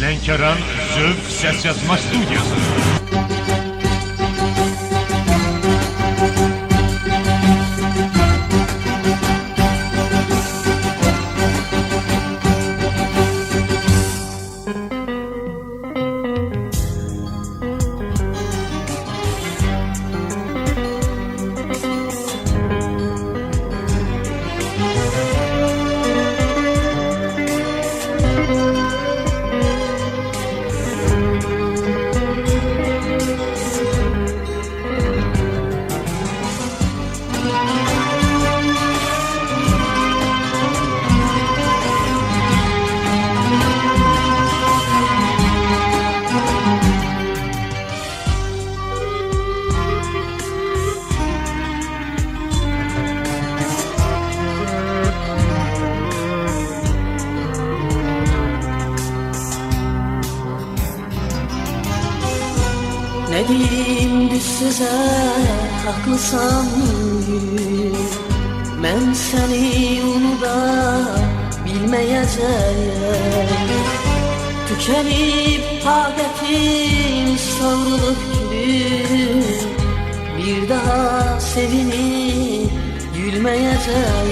Lənkəran Zövq Səs Yazma Studiyası. Ne diyeyim biz size, haklısam gülüm. Ben seni unuda bilmeyeceğim. Tükenip taqetim savrulup gülüm. Bir daha sevinip gülmeyeceğim.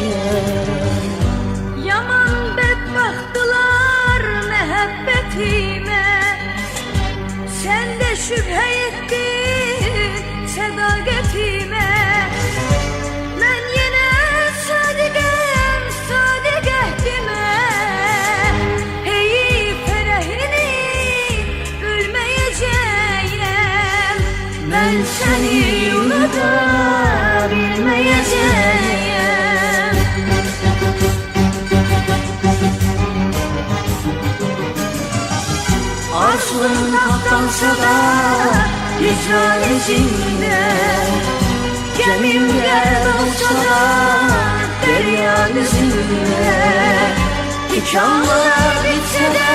Yaman bedbaxtdılar məhəbbətime. Sen de şüphe ettin sadaqətimə. Mən yenə sadiqəm, sadiq əhdimə. Heyif fərəhini bölməyəcəyəm. Mən səni unuda bilməyəcəyəm. Arzun katlansa da hicran içinde, gemim yer olsa da derya yüzünde. Dikanlar bitse de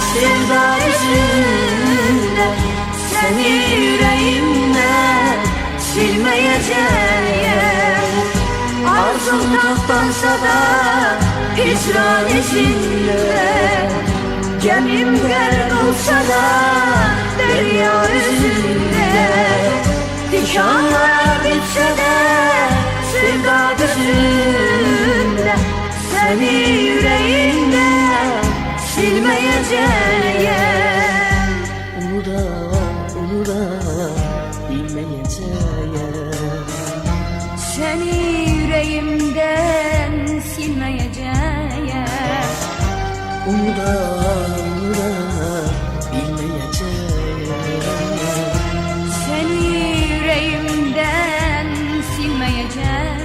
sevda yüzünde, seni yüreğimden silmeyeceğim. Arzun katlansa da hicran içinde, gemim gel olsa da derya yüzünde. Dikanlar bitse de sevda gözünde, seni yüreğimden silmeyeceğim. Unuda, unuda bilmeyeceğim. Seni yüreğimden silmeyeceğim. Unuda, unuda bilmeyeceğim. Seni yüreğimden silmeyeceğim.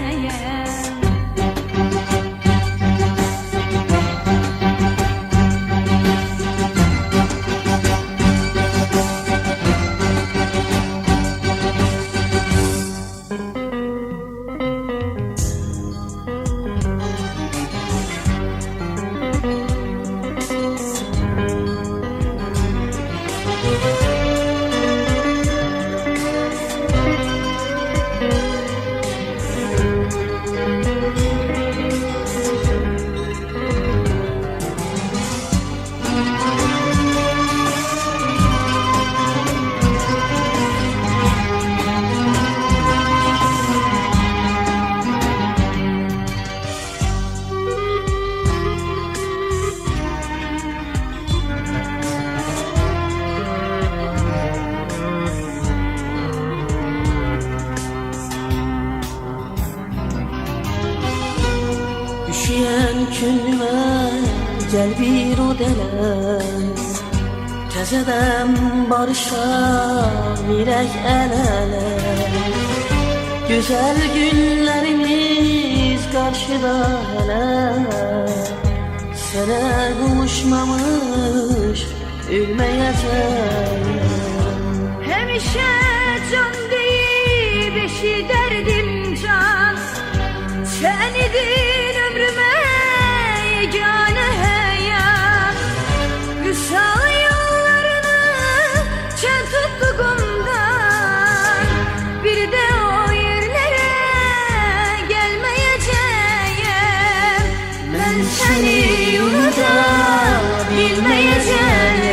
Üşüyen könlüme gel bir o dele, tezeden barışar yürek el ele. Güzel günlerimiz karşıda hele, sana buluşmamış ölmeyeceğim. Həmişə can deyib eşi dərdim can. Sən idin ömrümə yeganə həyat. Vüsal yollarını çən tutduğumdan, bir də o yerlərə gəlməyəcəyəm. Mən səni unuda bilməyəcəyəm.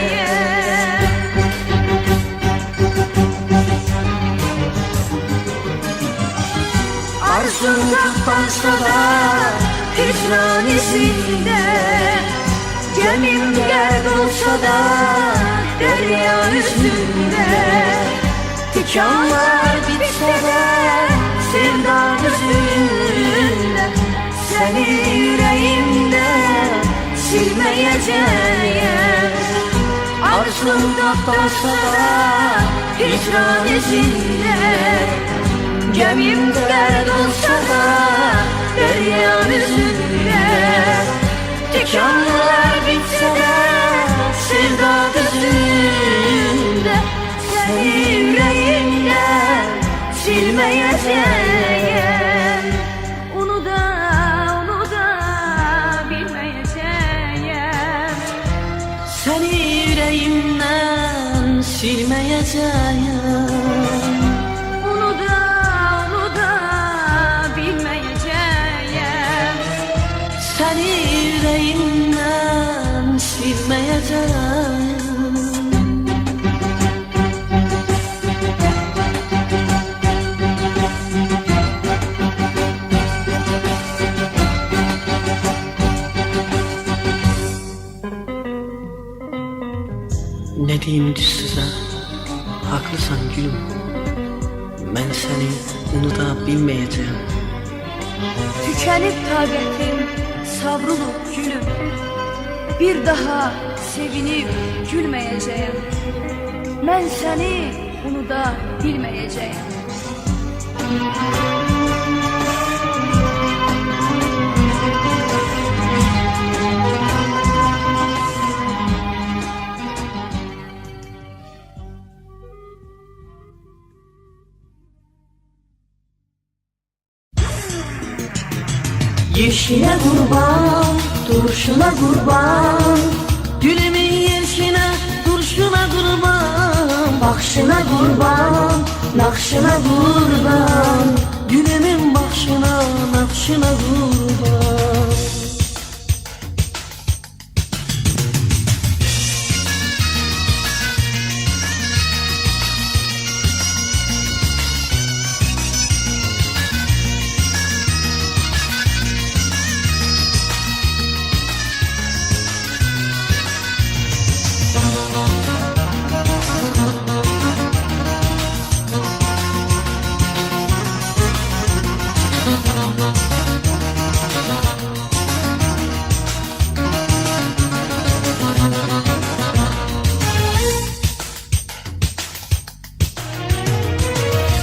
olsa da hicran izinde, gemim dert olsa da derya üstünde. Tikanlar bitse de sevdan üzünde, seni yüreğimde silmeyeceğim. Arzum doktorsa da hicran izinde, gemim dert olsa da derya yüzünde. Tikanlar bitse de sevda gözünde, seni yüreğimden silmeyeceğim. Onu da bilmeyeceğim. Seni yüreğimden silmeyeceğim. Onu da bilmeyeceğim. Seni yüreğimden silmeyeceğim. Ne diyeyim düzsüze, haklısın gülüm. Ben seni unuta bilmeyeceğim. Tükenip taqətim, savrulup gülüm. Bir daha sevinip gülmeyeceğim. Ben seni unuta bilmeyeceğim. Yeşile kurban, duruşuna kurban, gülümün yeşine, duruşuna kurban, bakışına kurban, nakşına kurban, gülümün bakışına, nakşına kurban.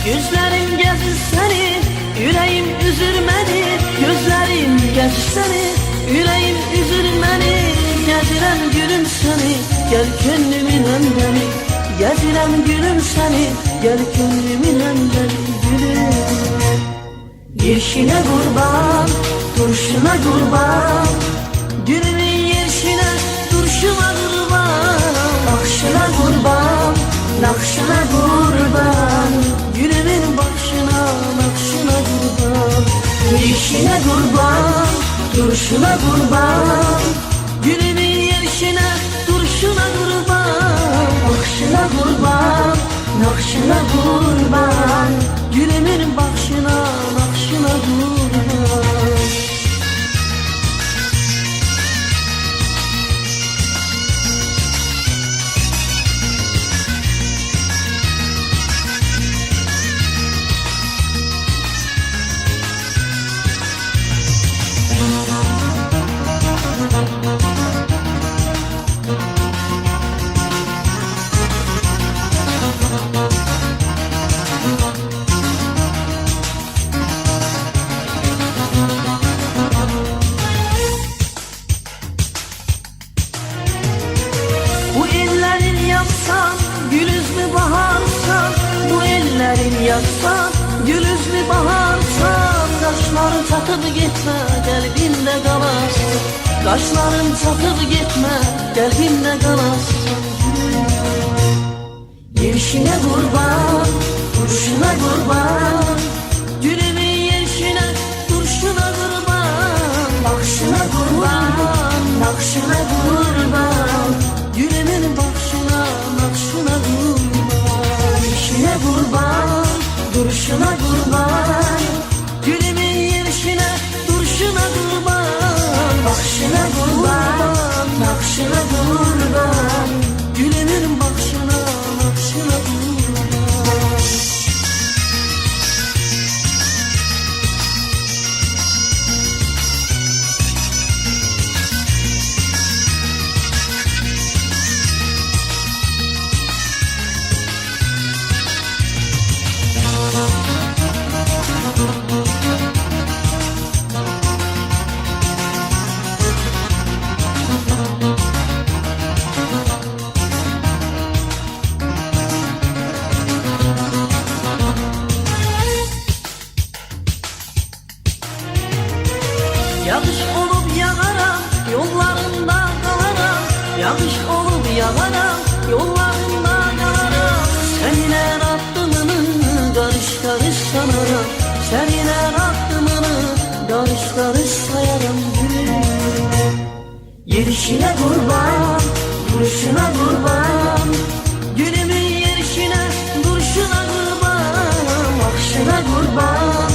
Gözlerim gezir seni, yüreğim üzülmedi. Gözlerim gezir seni, yüreğim üzülmedi. Gezirem gülüm seni, gel gönlümün öndemi. Gezirem gülüm seni, gel gönlümün öndemi gülüm. Yeşile kurban, duruşuna kurban, gülümün yeşile, duruşuna kurban, bakışına kurban, nakşına kurban, gülümün başına, nakşına kurban. Yeşile kurban, duruşuna kurban, gülümün yeşine, duruşuna kurban, bakışına kurban, nakşına kurban, gülümün başına, nakşına kurban. Yazsan, gül üzlü baharsan, kaşların çatıp gitme, kalbimde kalasın. Kaşların çatıp gitme, kalbimde kalasın. Yeşile kurban, duruşuna kurban, gülümün yeşine, duruşuna kurban, bakışına kurban, nakşına kurban, gülümün bakışına, nakşına kurban. Yeşile kurban, duruşuna kurban, gülümün yeşine, kurban, gülümün bakışına, nakşına kurban. Yağış olup yağaram, yollarında kalaram. Yağış olup yağaram, yollarında kalaram. Seninle aklımını karış karış sanarım. Seninle aklımını karış karış sayarım. Yerişine kurban, duruşuna kurban. Gülümün yerişine, duruşuna kurban. Bakışına kurban,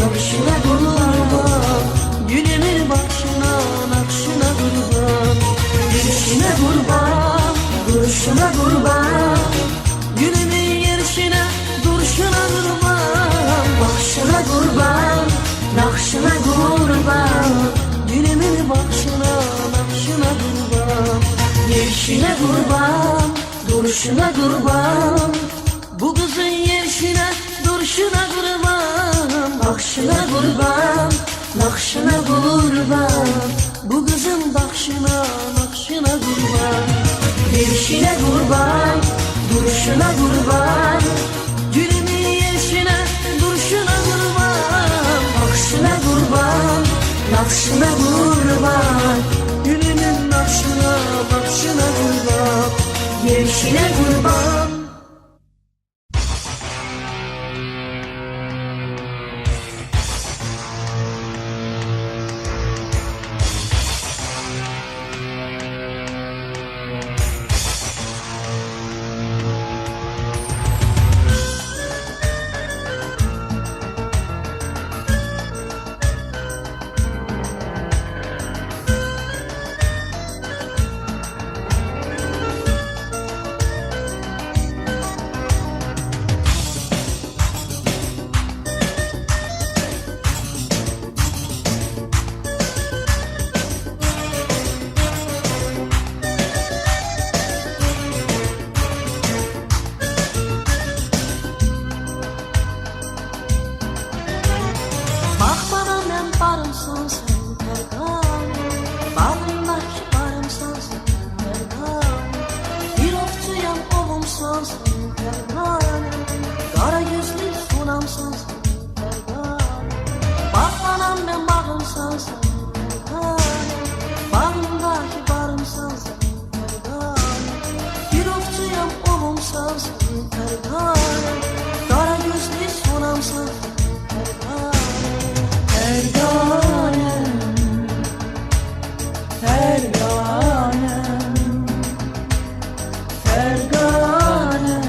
nakışına kurban. Gülümün bakışına, nakşına kurban. Yerişine kurban, duruşuna kurban. Gülümün yerişine, duruşuna kurban. Bakışına kurban, nakşına kurban. Gülümün bakışına, nakşına kurban. Yerişine kurban, duruşuna kurban. Bu kızın yerişine, duruşuna kurban. Bakışına kurban, nakşına kurban. Bu kızın bakışına, nakşına kurban. Yerişine kurban, duruşuna kurban. Gülümün yerişine, duruşuna kurban. Bakışına kurban, nakşına kurban. Gülümün nakşına, bakışına kurban. Yerişine kurban. Barımsan sen Fergan, bağındaki barımsan sen Fergan. Bir ovçuyam ovumsan sen Fergan, kara gözlü sunamsan sen Fergan. Bağlanan ben bağımsan sen Fergan, bağındaki barımsan sen Fergan. Bir ovçuyam ovumsan sen Fergan, kara gözlü sunamsan sen Fergan. Ferganem, Ferganem, Ferganem,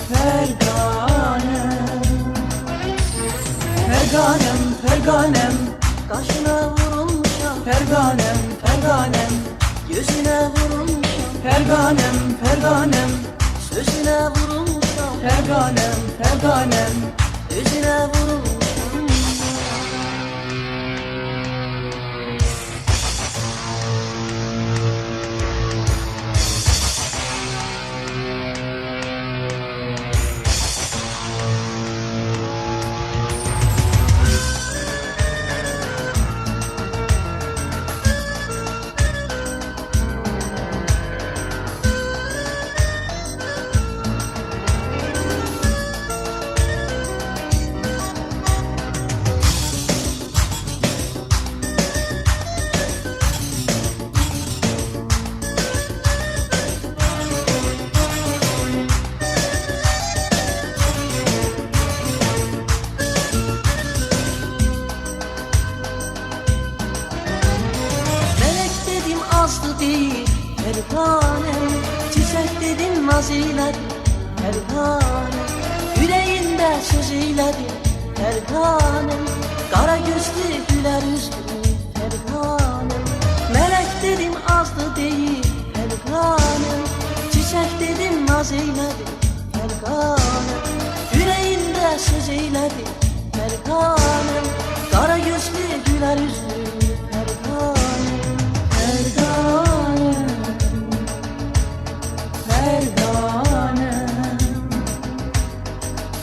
Ferganem, Ferganem, Ferganem, kaşına vurulmuşam. Ferganem, Ferganem, gözüne vurulmuşam. Ferganem, Ferganem, sözüne vurulmuşam. Ferganem, Ferganem, özüne vurulmuşam. Nazlı değil pervanem, çiçek dedin naz eyledim pervanem. Yüreğinde söz eyledim pervanem, kara gözlü güler yüzlü pervanem. Melek dedim naz eylədi Fərqanəm, ürəyində söz eylədi Fərqanəm, qara gözlü gülər üzlü Fərqanəm, Fərqanəm, Fərqanəm,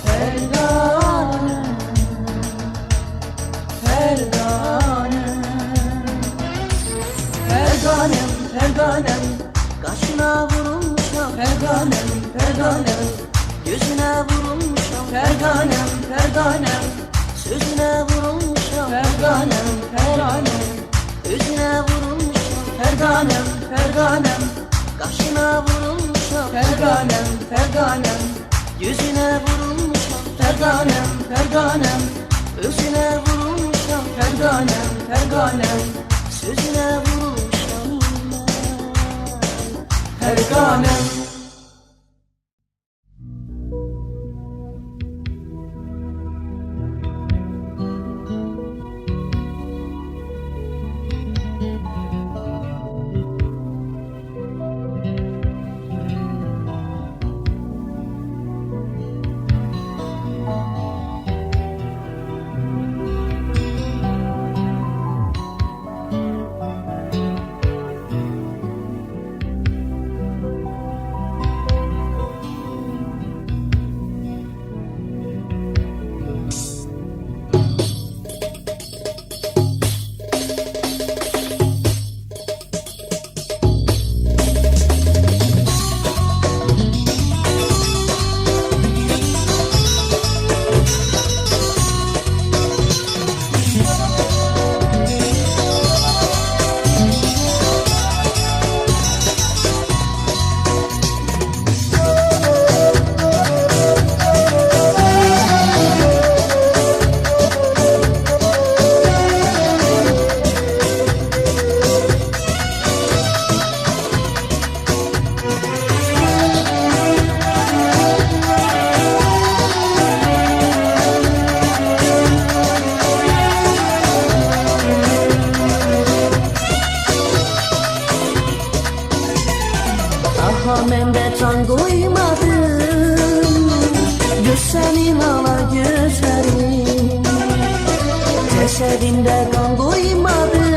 Fərqanəm, Fərqanəm, Fərqanəm, Fərqanəm, qaşına vurulmuşam Fərqanəm, Fərqanəm, gözünə vurulmuşam Fərqanəm, Fərqanəm, sözünə vurulmuşam Fərqanəm, Fərqanəm, özünə vurulmuşam Fərqanəm, Fərqanəm, qaşına vurulmuşam Fərqanəm, Fərqanəm, gözünə vurulmuşam Fərqanəm, Fərqanəm, özünə vurulmuşam Fərqanəm, Fərqanəm, sözünə vurulmuşam Fərqanəm. Daha mən də can qoymadım Göz sənin ala gözlərim Cəsədimdə qan qoymadım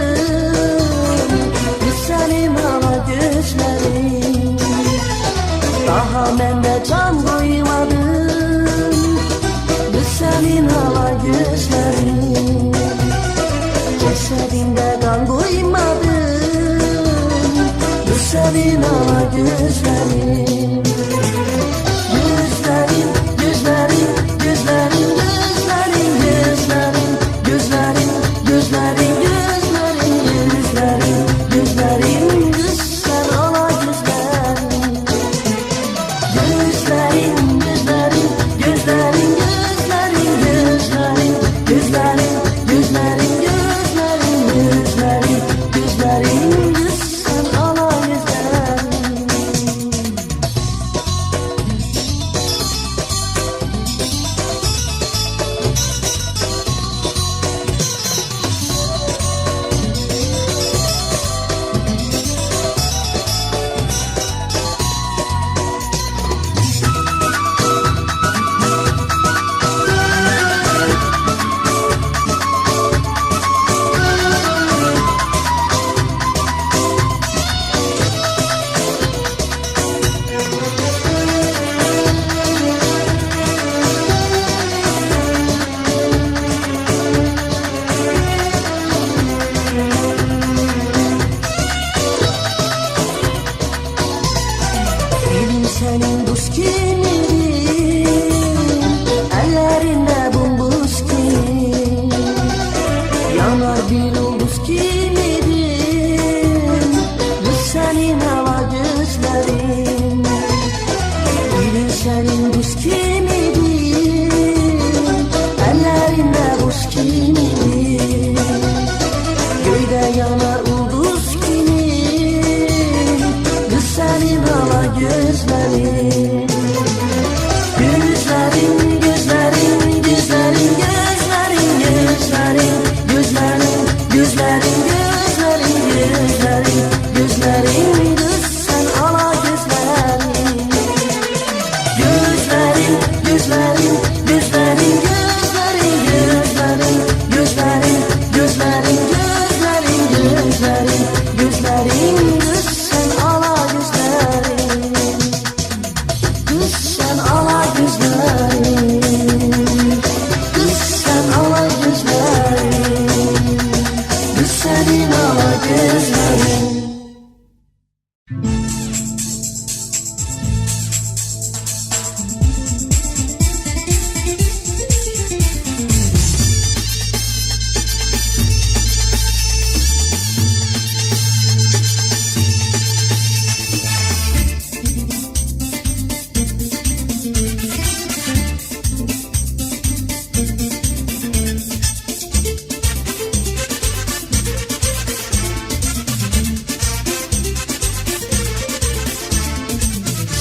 Göz sənin ala gözlərim Daha mən də can qoymadım Göz sənin ala gözlərim Cəsədimdə qan qoymadım Senin ala gözlerim Gözlerim, gözlerim, gözlerim, gözlerim, gözlerim, gözlerim, gözlerim, gözlerim, gözlerim, gözlerim, göz sen ala gözlerim Gözlerim, gözlerim, gözlerim, gözlerim, gözlerim, gözlerim, gözlerim, gözlerim, gözlerim, göz sen ala senin buz kimidir Ellerinde bumbuz kim Yanar bir ulduz kimidir Biz senin hava gözlerin Bilin senin buz kimidir Ellerinde buz kimidir Göyde yanar ulduz kimi Biz senin hava gözlerin Gözlerin, gözlerin, gözlerin, gözlerin, gözlerin, gözlerin, gözlerin, gözlerin, gözlerin, gözlerin, göz sen ala gözlerin Kız sen ala gözlerin, kız sen ala gözlerin, kız sen ala gözlerin, kız senin ala gözlerin.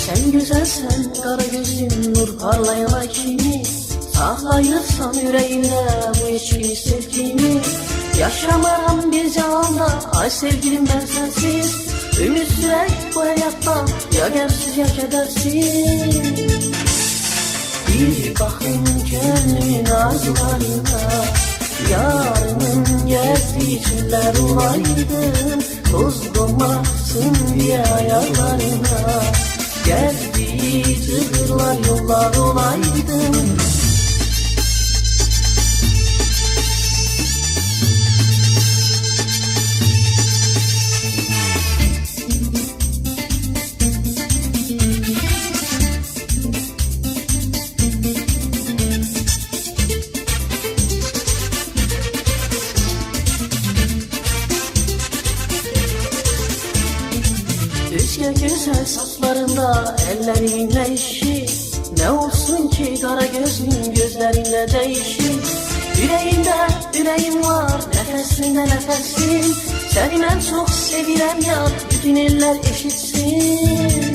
Sen güzelsen, kara gözlüm nur parlayan ay kimi, saklayırsan yüreğimde bu içki sevgimi. Yaşamaram bir cihanda, ay sevgilim ben sensiz. Ümit sürek bu hayatta, ya gemsiz ya kedersiz. Bir bakın gönlümün arzularına, yarının gezdiği çöller olaydım. Toz dolmasın diye ayarlarına, gezdiği çığırlar yollar olaydım. Rüzgar güzel saçlarında ellerinle işi, ne olsun ki kara gözlüm gözlerinle değişir. Yüreğimde yüreğim var, nefesinde nefesim. Seni ben çok sevirem ya, bütün eller eşitsin.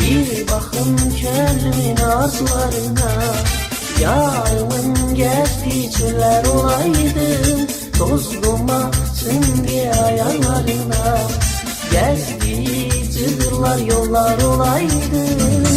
Bir bakın gönlümün arzularına, yarımın gezdiği çöller olaydım. Toz dolmasın diye ayarlarına, gezdiği çığırlar yollar olaydım.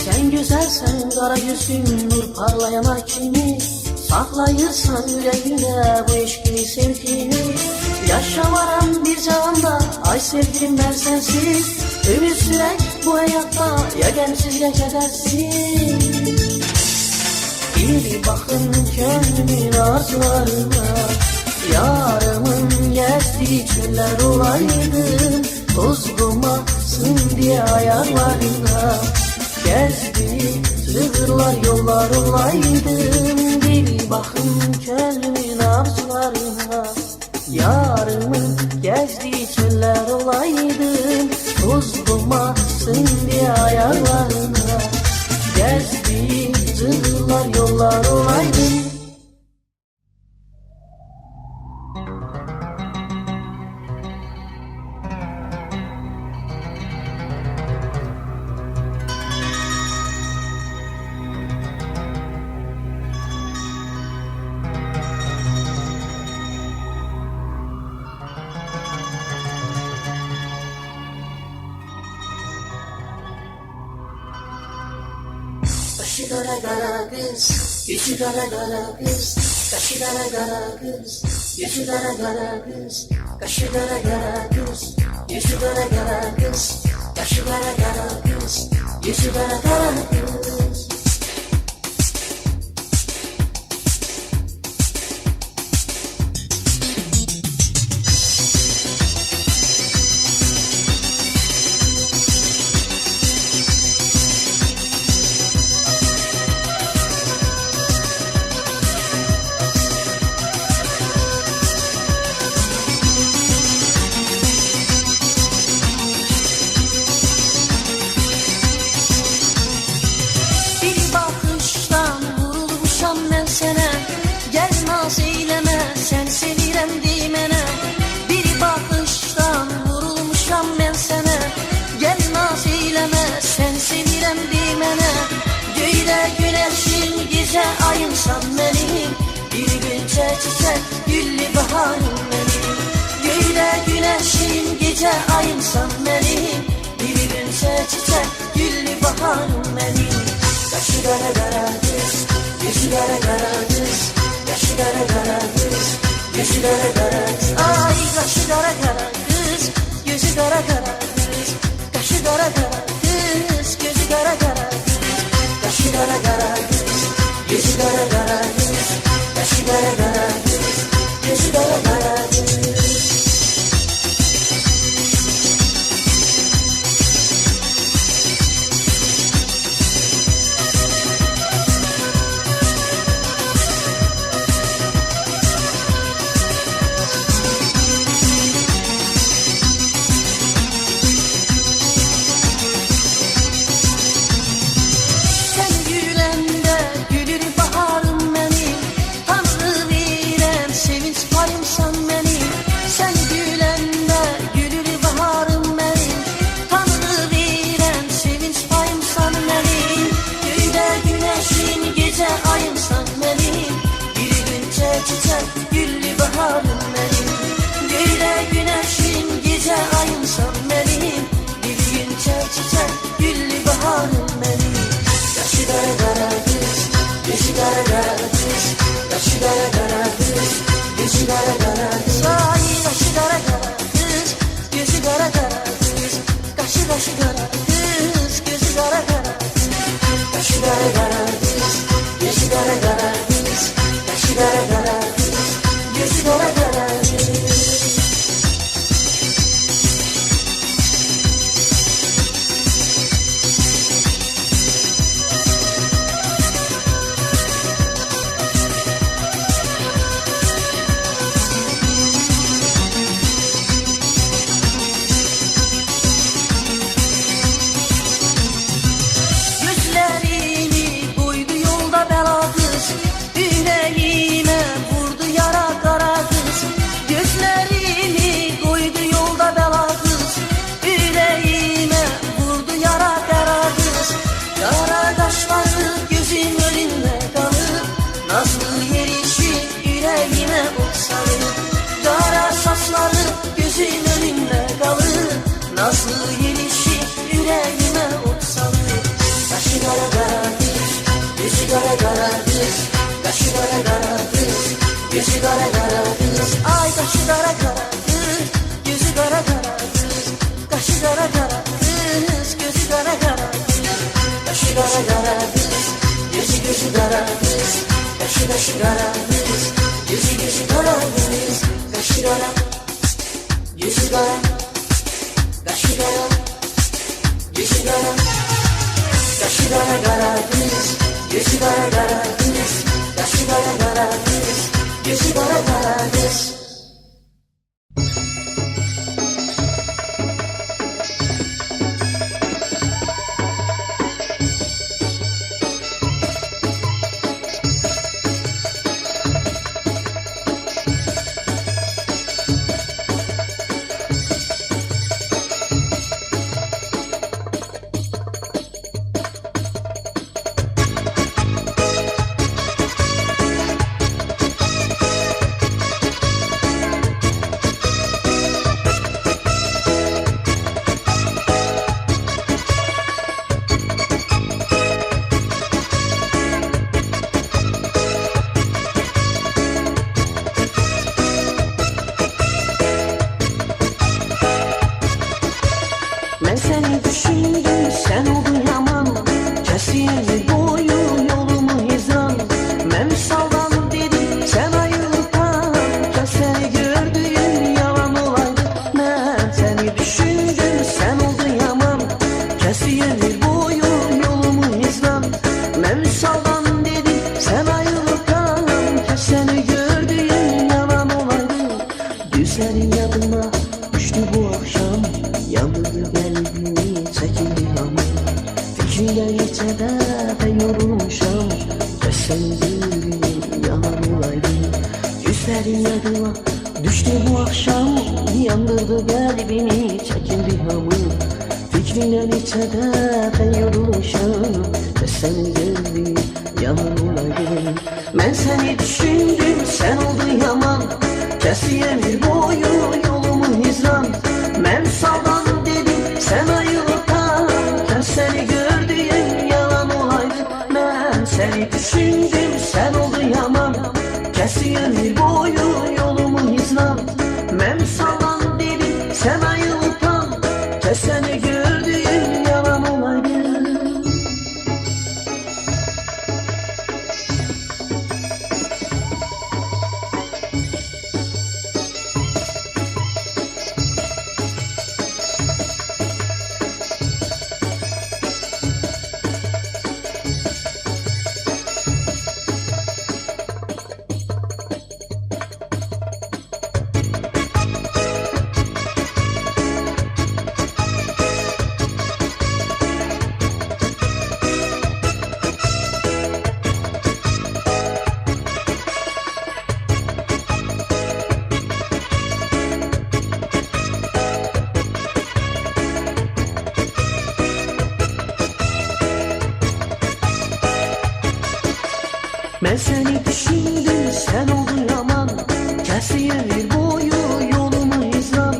Sen güzelsen, kara gözlüm nur parlayan ay kimi, saklayırsan yüreğinde bu eşkini sevgini. Yaşamaram bir cihanda, ay sevgilim ben sensiz. Ümit sürek bu hayatta, ya gemsiz ya kedersiz. Bir bakın gönlümün arzularına, yarımın gezdiği çöller olaydım. Toz dolmasın diye ayarlarına, gezdiği çığırlar yollar olaydım. Bir bakın gönlümün arzularına, yarımın gezdiği çöller olaydım. Toz dolmasın diye ayarlarına, gezdiği çığırlar yollar olaydım. Kaşı kara kara kız, yüzü kara kara kız. Kaşı kara kara kız, yüzü kara kara kız. Kaşı kara kara kız, yüzü kara kara kız. Kaşı kara kara kız, yüzü kara kara kız. gece ayımsan benim, bir gün çiçek güllü baharım benim. Göyde güneşin gece ayımsan benim, bir gün çiçek güllü baharım benim. Kaşı kara kara kız, yüzü kara kara kız, kaşı kara kara kız, yüzü kara kara kız. Ay kaşı kara kara kız, yüzü kara kara kız, kaşı kara kara kız, gözü kara kara kız. Kaşı kara kara kız, yüzü kara kara kız, kaşı kara kara kız, gözü kara kara kız. Çiçek güllü baharım benim, göyde güneşin gece ayımsan benim, bir gün çiçek güllü baharım benim. Kaşı kara kara kız, gözü kara kara kız, kaşı kara kara kız, gözü kara kara kız. Ay kaşı kara kara kız, gözü kara kara kız, kaşı kara kız, gözü kara kara kız. Kaşı kara kara kız, gözü kara kara kız, kaşı kara kara kız, gözü kara kara kız. Gözlerini koydu yolda bela kız, yüreğime vurdu yara kara kız. Gözlerini koydu yolda bela kız, yüreğime vurdu yara kara kız. Kara kaşları gözüm önünde kalır, nazlı yerişi yüreğime ot sarır. Kara saçları gözüm önünde kalır, nazlı yerişi yüreğime ot sarır. Kaşı kara kara kız, gözü kara kara kız, kaşı kara kara kız, gözü kara kara kız. Ay kaşı kara kara kız, gözü kara kara kız, kaşı kara kara kız, gözü kara kara kız. Kaşı kara kara kız, gözü kara kız, kaşı kara kız, gözü kara kız. Kaşı kara, gözü kara, kaşı kara, gözü kara. Kaşı kara kara kız, gözü kara kara kız, kaşı kara kara kız, gözü kara kara kız. Ben seni düşündüm, sen oldun yaman, kesildi boyu yolumu hizan. Ben saldan dedim, sen ayrılıktan, seni gördüğüm yalan olaydı. Ben seni düşündüm, sen oldun yaman, kesildi boyu yolumu hizan. Ben saldan dedim, sen ayrılıktan, seni gördüğüm yalan olaydı. Güzelin yadıma düştü bu akşam, yandırdı kalbimi çekildi hamur. Fikriyle içede ben yorulmuşam, senin gülbin yalan olaydı. Gözlerin yadıma düştü bu akşam, yandırdı kalbimi çekildi hamur. Fikriyle içede ben yorulmuşam, senin gülbin yalan olaydı. Ben seni düşündüm, sen oldun yaman. Kesiye bir boyu yolumu hizran. Ben sağdan dedim, sen ayılıp da seni gördüğüm yalan olaydı. Ben seni düşündüm, sen oldun yaman. Kesiye bir boyu yolumu hizran. Ben sağdan dedim, sen ayılıp da seni gördüğüm yalan olaydı. Ben seni düşündüm, sen oldun yaman. Kesiye bir boyu yolumu hizran.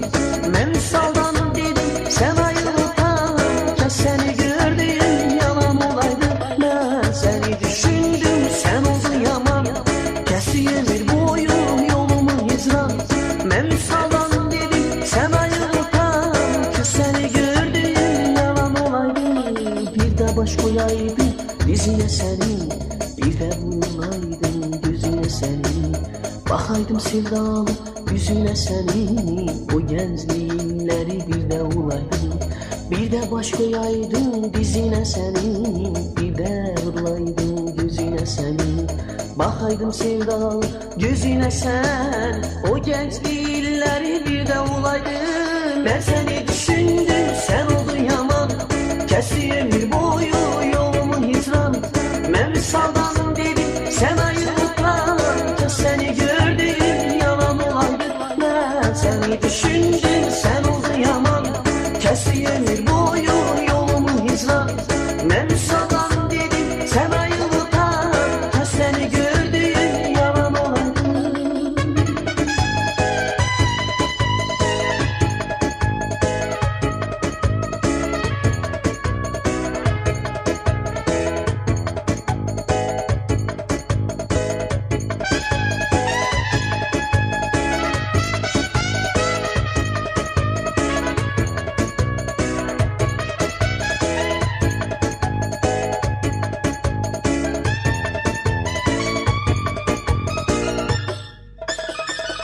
Ben sağdan dedim, sen ayılıp da seni gördüğüm yalan olaydı. Ben seni düşündüm, sen oldun yaman. Kesiye bir boyu yolumu hizran. Ben sağdan dedim, sen ayılıp da seni gördüğüm yalan olaydı. Bir de baş koyaydı dizine senin, bir de vurulaydın gözüne senin. Bakaydım sevdalı yüzüne senin, o gençliğinleri bir de olaydım. Bir de baş koyaydın dizine senin, bir de vurulaydın gözüne senin. Bakaydım sevdalı gözüne sen, o gençliğinleri bir de olaydım. Ben seni düşündüm, sen oldun yaman. Kesiye bir boyu yolumu hizran. Ben sağdan dedim, sen ayılıp da seni gördüğüm yalan olaydı. Ben seni düşündüm, sen oldun yaman. Kesiye bir boyu yolumu hizran. Ben sağdan dedim, sen ayılıp da seni gördüğüm yalan olaydı.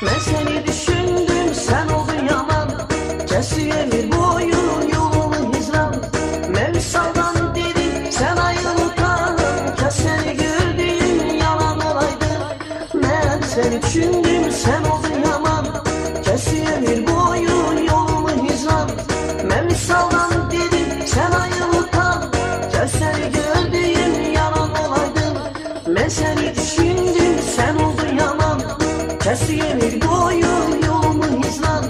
Ben seni düşündüm, sen oldun yaman. Kesiye bir boyu yolumu hizran. Ben sağdan dedim, sen ayılıp da seni gördüğüm yalan olaydı. Ben seni düşündüm, sen oldun yaman. Kesiye bir boyu yolumu hizran. Ben sağdan dedim, sen ayılıp da seni gördüğüm yalan olaydı. Ben seni düşündüm, sen oldun yaman. Kesiye bir boyu yolumu hizran.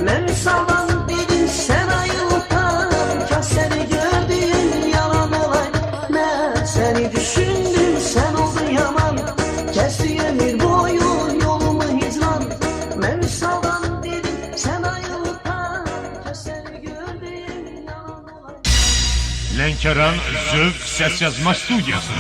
Ben sağdan dedim, sen ayılıp da seni gördüğüm yalan olaydı. Ben seni düşündüm, sen oldun yaman. Kesiye bir boyu yolumu hizran. Ben sağdan dedim, sen ayılıp da seni gördüğüm yalan olaydı. Lənkəran Zövq Səs Yazma Studiyası.